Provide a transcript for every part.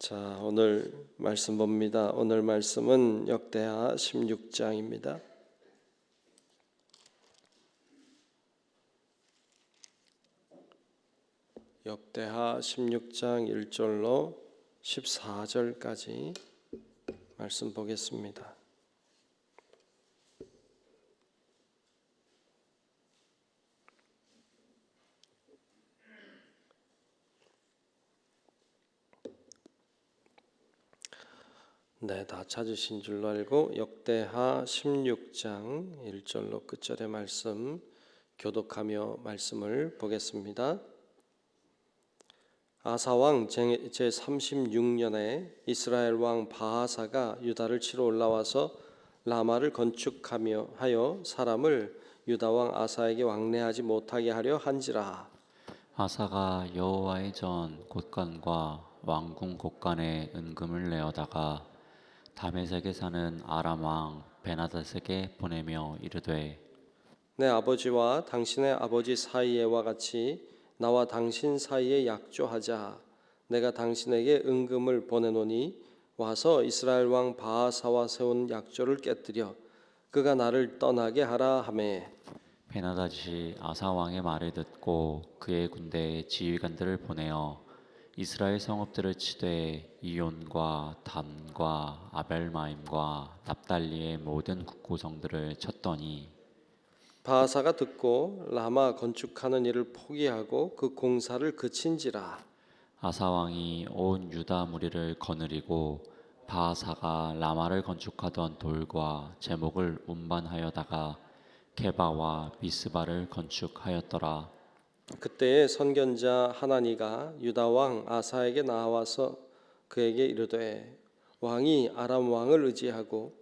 자, 오늘 말씀 봅니다. 오늘 말씀은 역대하 16장입니다. 역대하 16장 1절로 14절까지 말씀 보겠습니다. 네, 다 찾으신 줄로 알고 역대하 16장 1절로 끝절의 말씀 교독하며 말씀을 보겠습니다. 아사왕 제36년에 이스라엘 왕 바하사가 유다를 치러 올라와서 라마를 건축하며 하여 사람을 유다 왕 아사에게 왕래하지 못하게 하려 한지라. 아사가 여호와의 전 곳간과 왕궁 곳간에 은금을 내어다가 다메섹에 사는 아람 왕 베나닷에게 보내며 이르되 내 아버지와 당신의 아버지 사이에와 같이 나와 당신 사이에 약조하자. 내가 당신에게 은금을 보내노니 와서 이스라엘 왕 바하사와 세운 약조를 깨뜨려 그가 나를 떠나게 하라 하매. 베나닷이 아사 왕의 말을 듣고 그의 군대에 지휘관들을 보내어 이스라엘 성읍들을 치되 이온과 단과 아벨마임과 납달리의 모든 국고성들을 쳤더니 바하사가 듣고 라마 건축하는 일을 포기하고 그 공사를 그친지라. 아사 왕이 온 유다 무리를 거느리고 바하사가 라마를 건축하던 돌과 제목을 운반하여다가 게바와 미스바를 건축하였더라. 그때에 선견자 하나니가 유다 왕 아사에게 나와서 그에게 이르되 왕이 아람 왕을 의지하고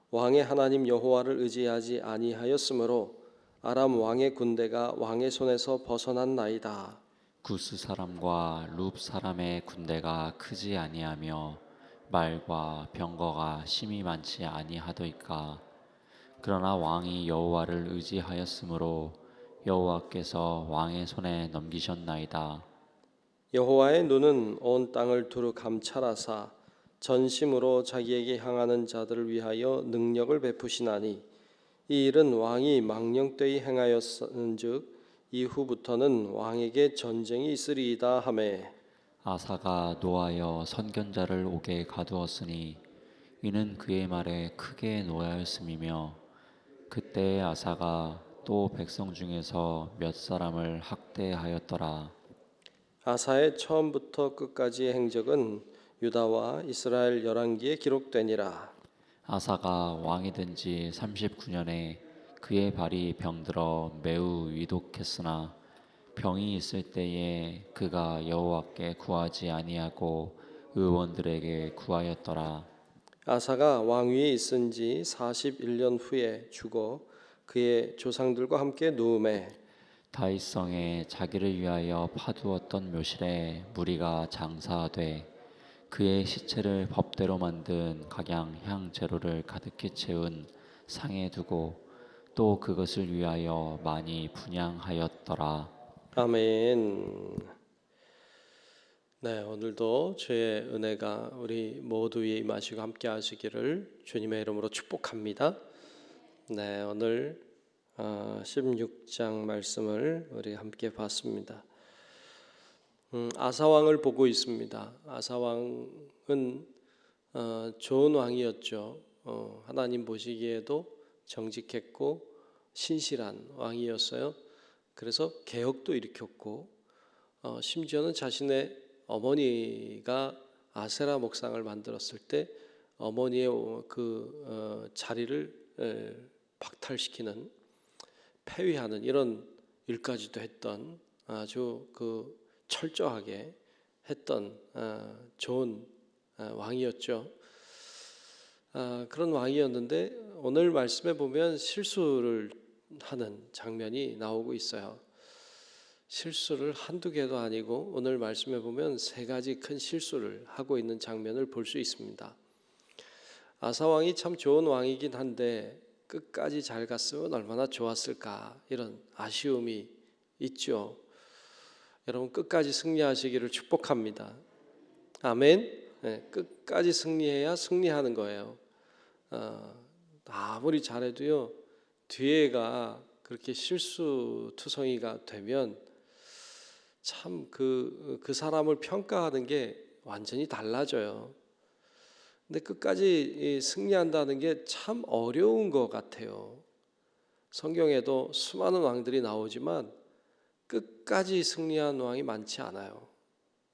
왕의 하나님 여호와를 의지하지 아니하였으므로 아람 왕의 군대가 왕의 손에서 벗어났나이다. 구스 사람과 룹 사람의 군대가 크지 아니하며 말과 병거가 심히 많지 아니하도이까. 그러나 왕이 여호와를 의지하였으므로 여호와께서 왕의 손에 넘기셨나이다. 여호와의 눈은 온 땅을 두루 감찰하사 전심으로 자기에게 향하는 자들을 위하여 능력을 베푸시나니 이 일은 왕이 망령되이 행하였은즉 이후부터는 왕에게 전쟁이 있으리이다 하매. 아사가 노하여 선견자를 옥에 가두었으니 이는 그의 말에 크게 노하였음이며 그때에 아사가 또 백성 중에서 몇 사람을 학대하였더라. 아사의 처음부터 끝까지의 행적은 유다와 이스라엘 열왕기에 기록되니라. 아사가 왕이 된 지 39년에 그의 발이 병들어 매우 위독했으나 병이 있을 때에 그가 여호와께 구하지 아니하고 의원들에게 구하였더라. 아사가 왕위에 있은 지 41년 후에 죽어 그의 조상들과 함께 누움에 다윗성에 자기를 위하여 파두었던 묘실에 무리가 장사하되 그의 시체를 법대로 만든 각양 향 재료를 가득히 채운 상에 두고 또 그것을 위하여 많이 분향하였더라. 아멘. 네, 오늘도 주의 은혜가 우리 모두 위에 임하시고 함께 하시기를 주님의 이름으로 축복합니다. 네, 오늘 16장 말씀을 우리 함께 봤습니다. 아사왕을 보고 있습니다. 아사왕은 좋은 왕이었죠. 하나님 보시기에도 정직했고 신실한 왕이었어요. 그래서 개혁도 일으켰고 심지어는 자신의 어머니가 아세라 목상을 만들었을 때 어머니의 그 자리를 박탈시키는 폐위하는 이런 일까지도 했던 아주 그 철저하게 했던 좋은 왕이었죠. 그런 왕이었는데 오늘 말씀에 보면 실수를 하는 장면이 나오고 있어요. 실수를 한두 개도 아니고 오늘 말씀에 보면 세 가지 큰 실수를 하고 있는 장면을 볼 수 있습니다. 아사 왕이 참 좋은 왕이긴 한데 끝까지 잘 갔으면 얼마나 좋았을까 이런 아쉬움이 있죠. 여러분 끝까지 승리하시기를 축복합니다. 아멘. 끝까지 승리해야 승리하는 거예요. 아무리 잘해도요, 뒤에가 그렇게 실수투성이가 되면 참 그 사람을 평가하는 게 완전히 달라져요. 근데 끝까지 승리한다는 게 참 어려운 것 같아요. 성경에도 수많은 왕들이 나오지만 끝까지 승리한 왕이 많지 않아요.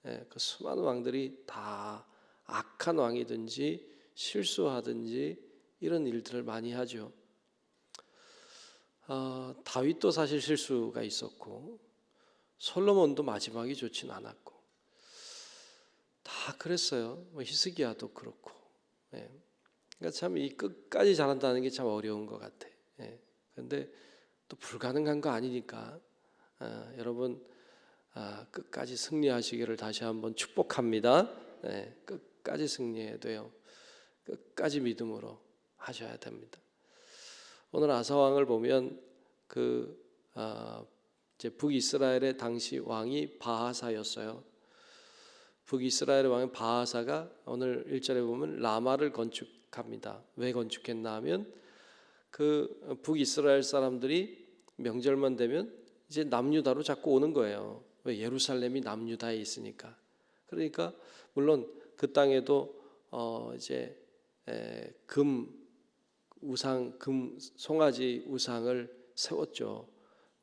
그 수많은 왕들이 다 악한 왕이든지 실수하든지 이런 일들을 많이 하죠. 다윗도 사실 실수가 있었고 솔로몬도 마지막이 좋진 않았고 다 그랬어요. 히스기야도 그렇고. 그러니까 참 이 끝까지 잘한다는 게 참 어려운 것 같아. 그런데 또 불가능한 거 아니니까 여러분 끝까지 승리하시기를 다시 한번 축복합니다. 끝까지 승리해야 돼요. 끝까지 믿음으로 하셔야 됩니다. 오늘 아사왕을 보면 이제 북이스라엘의 당시 왕이 바하사였어요. 북이스라엘의 왕인 바하사가 오늘 1절에 보면 라마를 건축합니다. 왜 건축했나 하면 그 북이스라엘 사람들이 명절만 되면 이제 남유다로 자꾸 오는 거예요. 왜? 예루살렘이 남유다에 있으니까. 그러니까 물론 그 땅에도 이제 금 송아지 우상을 세웠죠.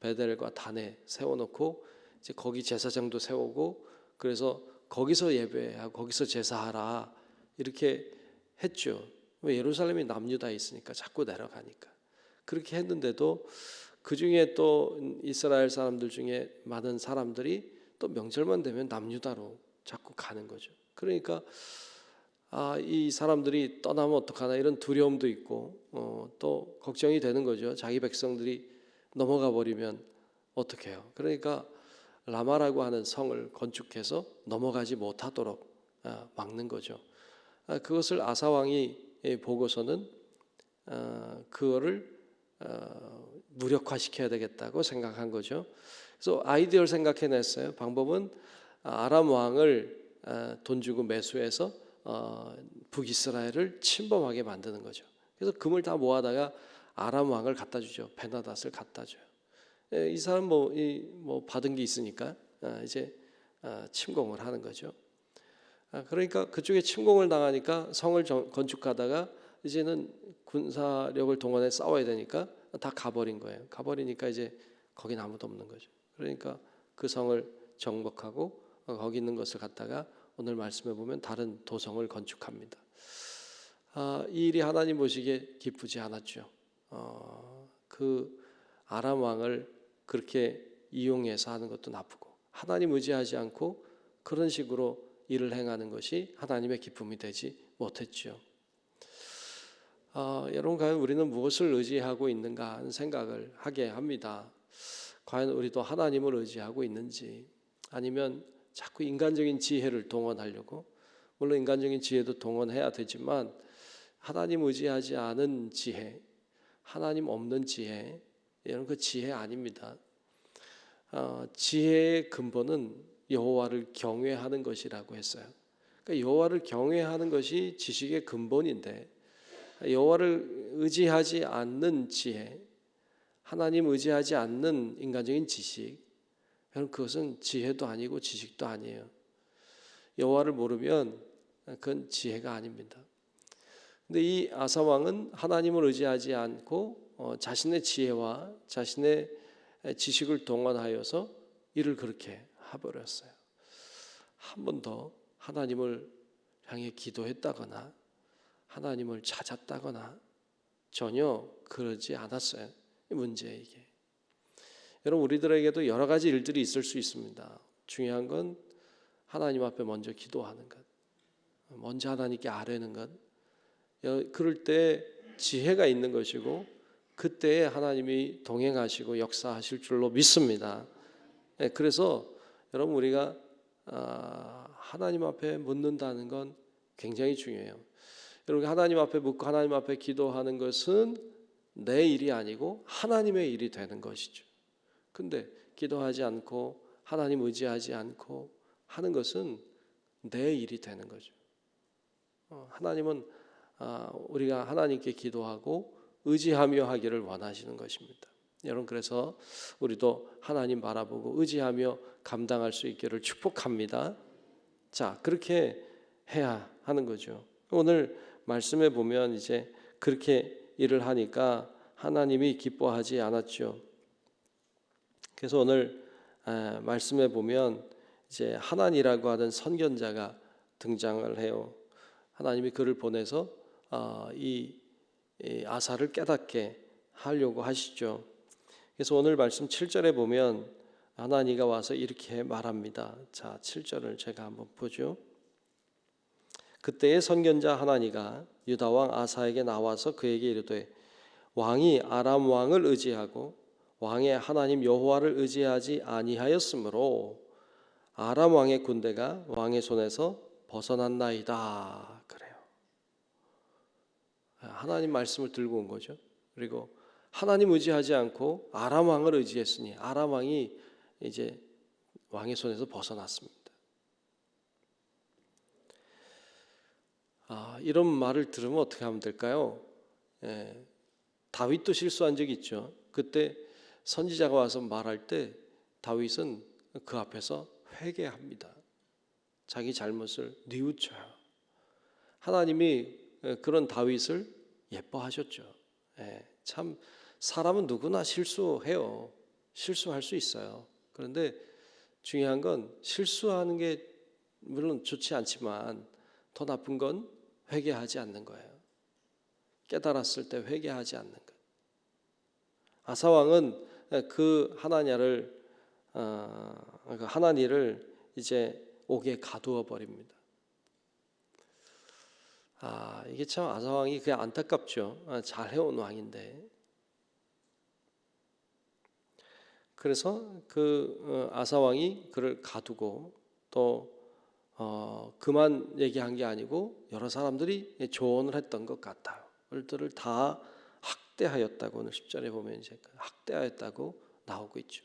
베델과 단에 세워놓고 이제 거기 제사장도 세우고 그래서 거기서 예배하고 거기서 제사하라 이렇게 했죠. 왜? 예루살렘이 남유다에 있으니까 자꾸 내려가니까. 그렇게 했는데도 그 중에 또 이스라엘 사람들 중에 많은 사람들이 또 명절만 되면 남유다로 자꾸 가는 거죠. 그러니까 이 사람들이 떠나면 어떡하나 이런 두려움도 있고 또 걱정이 되는 거죠. 자기 백성들이 넘어가 버리면 어떡해요. 그러니까 라마라고 하는 성을 건축해서 넘어가지 못하도록 막는 거죠. 그것을 아사 왕이 보고서는 그거를 무력화시켜야 되겠다고 생각한 거죠. 그래서 아이디어를 생각해냈어요. 방법은 아람 왕을 돈 주고 매수해서 북이스라엘을 침범하게 만드는 거죠. 그래서 금을 다 모아다가 아람 왕을 갖다 주죠. 베나닷을 갖다 줘요. 이 사람 뭐 받은 게 있으니까 이제 침공을 하는 거죠. 그러니까 그쪽에 침공을 당하니까 성을 건축하다가 이제는 군사력을 동원해 싸워야 되니까 다 가버린 거예요. 가버리니까 이제 거긴 아무도 없는 거죠. 그러니까 그 성을 정복하고 거기 있는 것을 갖다가 오늘 말씀해 보면 다른 도성을 건축합니다. 이 일이 하나님 보시기에 기쁘지 않았죠. 그 아람 왕을 그렇게 이용해서 하는 것도 나쁘고 하나님 의지하지 않고 그런 식으로 일을 행하는 것이 하나님의 기쁨이 되지 못했죠. 여러분 과연 우리는 무엇을 의지하고 있는가 하는 생각을 하게 합니다. 과연 우리도 하나님을 의지하고 있는지 아니면 자꾸 인간적인 지혜를 동원하려고 물론 인간적인 지혜도 동원해야 되지만 하나님 의지하지 않은 지혜 하나님 없는 지혜 이런 그 지혜 아닙니다. 지혜의 근본은 여호와를 경외하는 것이라고 했어요. 그러니까 여호와를 경외하는 것이 지식의 근본인데 여호와를 의지하지 않는 지혜, 하나님 의지하지 않는 인간적인 지식, 그것은 지혜도 아니고 지식도 아니에요. 여호와를 모르면 그건 지혜가 아닙니다. 근데 이 아사 왕은 하나님을 의지하지 않고 자신의 지혜와 자신의 지식을 동원하여서 일을 그렇게 해버렸어요. 한 번 더 하나님을 향해 기도했다거나 하나님을 찾았다거나 전혀 그러지 않았어요. 문제예요 이게. 여러분 우리들에게도 여러 가지 일들이 있을 수 있습니다. 중요한 건 하나님 앞에 먼저 기도하는 것, 먼저 하나님께 아뢰는 것. 그럴 때 지혜가 있는 것이고 그때에 하나님이 동행하시고 역사하실 줄로 믿습니다. 그래서 여러분 우리가 하나님 앞에 묻는다는 건 굉장히 중요해요. 여러분 하나님 앞에 묻고 하나님 앞에 기도하는 것은 내 일이 아니고 하나님의 일이 되는 것이죠. 근데 기도하지 않고 하나님 의지하지 않고 하는 것은 내 일이 되는 거죠. 하나님은 우리가 하나님께 기도하고 의지하며 하기를 원하시는 것입니다. 여러분, 그래서 우리도 하나님 바라보고 의지하며 감당할 수 있기를 축복합니다. 자, 그렇게 해야 하는 거죠. 오늘 말씀에 보면 이제 그렇게 일을 하니까 하나님이 기뻐하지 않았죠. 그래서 오늘 말씀에 보면 이제 하나니라고 하는 선견자가 등장을 해요. 하나님이 그를 보내서 이 아사를 깨닫게 하려고 하시죠. 그래서 오늘 말씀 7절에 보면 하나니가 와서 이렇게 말합니다. 자, 7절을 제가 한번 보죠. 그때의 선견자 하나니가 유다 왕 아사에게 나와서 그에게 이르되 왕이 아람 왕을 의지하고 왕의 하나님 여호와를 의지하지 아니하였으므로 아람 왕의 군대가 왕의 손에서 벗어났나이다. 그래요. 하나님 말씀을 들고 온 거죠. 그리고 하나님 의지하지 않고 아람 왕을 의지했으니 아람 왕이 이제 왕의 손에서 벗어났습니다. 이런 말을 들으면 어떻게 하면 될까요? 다윗도 실수한 적이 있죠. 그때 선지자가 와서 말할 때 다윗은 그 앞에서 회개합니다. 자기 잘못을 뉘우쳐요. 하나님이 그런 다윗을 예뻐하셨죠. 참 사람은 누구나 실수해요. 실수할 수 있어요. 그런데 중요한 건 실수하는 게 물론 좋지 않지만 더 나쁜 건 회개하지 않는 거예요. 깨달았을 때 회개하지 않는 것. 아사 왕은 그 하나니를 이제 옥에 가두어 버립니다. 이게 참 아사 왕이 그냥 안타깝죠. 잘 해온 왕인데. 그래서 그 아사 왕이 그를 가두고 또 그만 얘기한 게 아니고 여러 사람들이 조언을 했던 것 같아요. 그들을 다 학대하였다고 오늘 10절에 보면 이제 학대하였다고 나오고 있죠.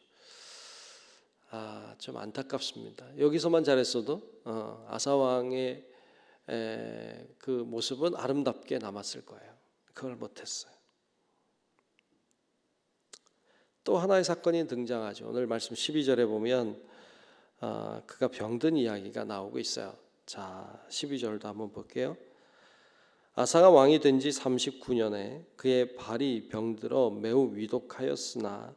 좀 안타깝습니다. 여기서만 잘했어도 아사 왕의 그 모습은 아름답게 남았을 거예요. 그걸 못했어요. 또 하나의 사건이 등장하죠. 오늘 말씀 12절에 보면 그가 병든 이야기가 나오고 있어요. 자, 12절도 한번 볼게요. 아사가 왕이 된 지 39년에 그의 발이 병들어 매우 위독하였으나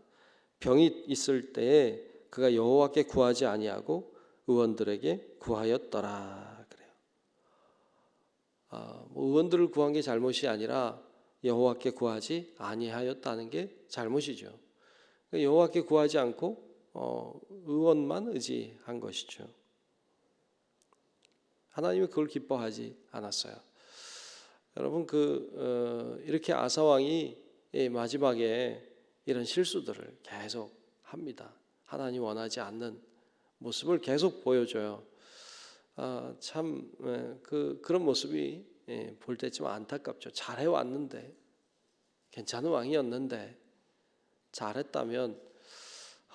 병이 있을 때에 그가 여호와께 구하지 아니하고 의원들에게 구하였더라. 그래요. 의원들을 구한 게 잘못이 아니라 여호와께 구하지 아니하였다는 게 잘못이죠. 여호와께 구하지 않고 의원만 의지한 것이죠. 하나님이 그걸 기뻐하지 않았어요. 여러분 이렇게 아사 왕이 마지막에 이런 실수들을 계속 합니다. 하나님 원하지 않는 모습을 계속 보여줘요. 참 그런 모습이 볼 때 좀 안타깝죠. 잘해 왔는데 괜찮은 왕이었는데 잘했다면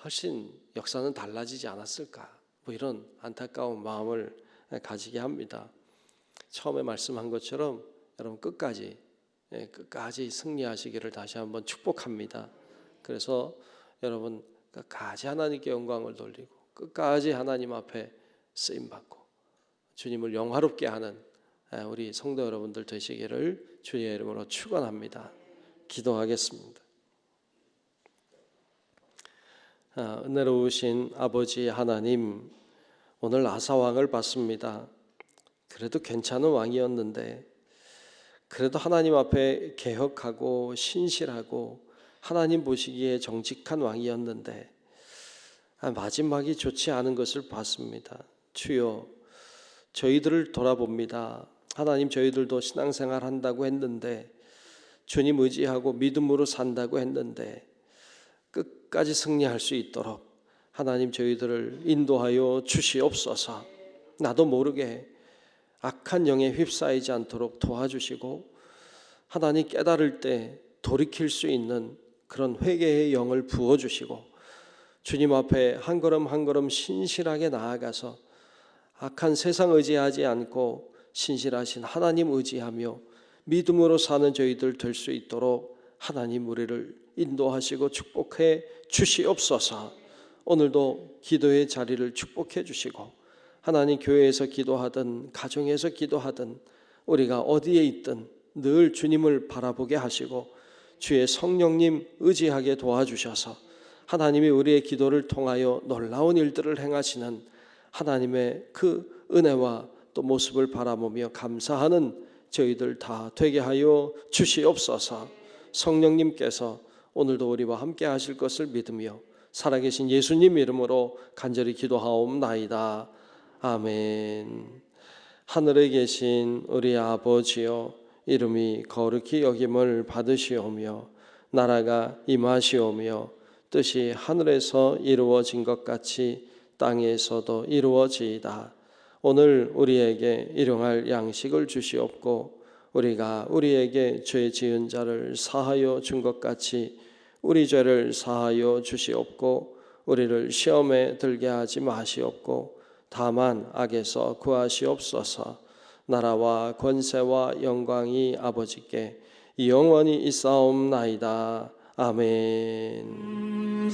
훨씬 역사는 달라지지 않았을까? 뭐 이런 안타까운 마음을 가지게 합니다. 처음에 말씀한 것처럼 여러분 끝까지 승리하시기를 다시 한번 축복합니다. 그래서 여러분 끝까지 하나님께 영광을 돌리고 끝까지 하나님 앞에 쓰임 받고 주님을 영화롭게 하는 우리 성도 여러분들 되시기를 주의 이름으로 축원합니다. 기도하겠습니다. 은혜로우신 아버지 하나님, 오늘 아사 왕을 봤습니다. 그래도 괜찮은 왕이었는데 그래도 하나님 앞에 개혁하고 신실하고 하나님 보시기에 정직한 왕이었는데 마지막이 좋지 않은 것을 봤습니다. 주여, 저희들을 돌아봅니다. 하나님, 저희들도 신앙생활 한다고 했는데 주님 의지하고 믿음으로 산다고 했는데 끝까지 승리할 수 있도록 하나님 저희들을 인도하여 주시옵소서. 나도 모르게 악한 영에 휩싸이지 않도록 도와주시고 하나님 깨달을 때 돌이킬 수 있는 그런 회개의 영을 부어주시고 주님 앞에 한 걸음 한 걸음 신실하게 나아가서 악한 세상 의지하지 않고 신실하신 하나님 의지하며 믿음으로 사는 저희들 될 수 있도록 하나님 우리를 인도하시고 축복해 주시옵소서. 오늘도 기도의 자리를 축복해 주시고 하나님 교회에서 기도하든 가정에서 기도하든 우리가 어디에 있든 늘 주님을 바라보게 하시고 주의 성령님 의지하게 도와주셔서 하나님이 우리의 기도를 통하여 놀라운 일들을 행하시는 하나님의 그 은혜와 또 모습을 바라보며 감사하는 저희들 다 되게 하여 주시옵소서. 성령님께서 오늘도 우리와 함께 하실 것을 믿으며 살아계신 예수님 이름으로 간절히 기도하옵나이다. 아멘. 하늘에 계신 우리 아버지여, 이름이 거룩히 여김을 받으시오며 나라가 임하시오며 뜻이 하늘에서 이루어진 것 같이 땅에서도 이루어지이다. 오늘 우리에게 일용할 양식을 주시옵고 우리가 우리에게 죄 지은 자를 사하여 준 것 같이 우리 죄를 사하여 주시옵고 우리를 시험에 들게 하지 마시옵고 다만 악에서 구하시옵소서. 나라와 권세와 영광이 아버지께 영원히 있사옵나이다. 아멘.